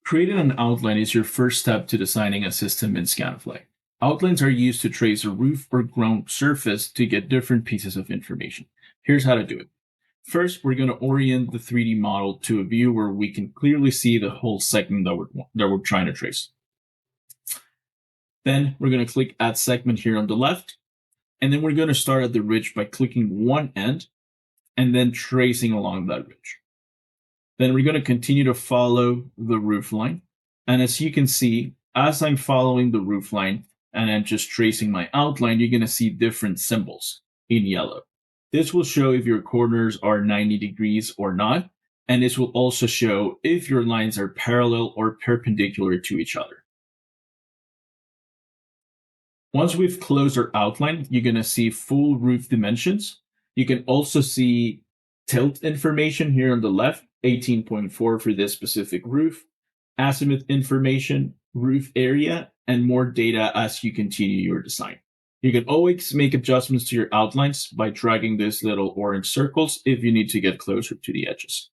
Creating an outline is your first step to designing a system in Scanifly. Outlines are used to trace a roof or ground surface to get different pieces of information. Here's how to do it. First, we're going to orient the 3D model to a view where we can clearly see the whole segment that we're trying to trace. Then we're going to click Add Segment here on the left, and then we're going to start at the ridge by clicking one end and then tracing along that ridge. Then we're going to continue to follow the roof line. And as you can see, as I'm following the roof line and I'm just tracing my outline, you're going to see different symbols in yellow. This will show if your corners are 90 degrees or not. And this will also show if your lines are parallel or perpendicular to each other. Once we've closed our outline, you're going to see full roof dimensions. You can also see tilt information here on the left, 18.4 for this specific roof, azimuth information, roof area, and more data as you continue your design. You can always make adjustments to your outlines by dragging these little orange circles if you need to get closer to the edges.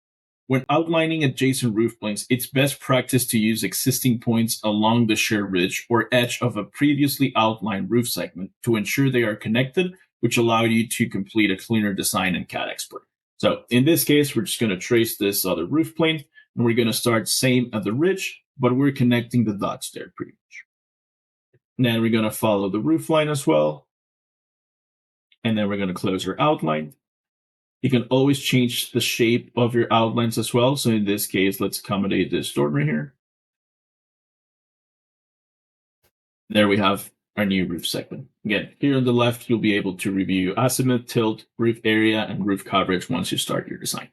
When outlining adjacent roof planes, it's best practice to use existing points along the shear ridge or edge of a previously outlined roof segment to ensure they are connected, which allow you to complete a cleaner design in CAD Expert. So in this case, we're just going to trace this other roof plane, and we're going to start same at the ridge, but we're connecting the dots there pretty much. And then we're going to follow the roof line as well. And then we're going to close our outline. You can always change the shape of your outlines as well. So in this case, let's accommodate this door right here. There we have our new roof segment. Again, here on the left, you'll be able to review azimuth, tilt, roof area, and roof coverage once you start your design.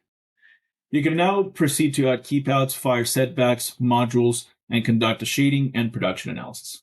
You can now proceed to add keepouts, fire setbacks, modules, and conduct a shading and production analysis.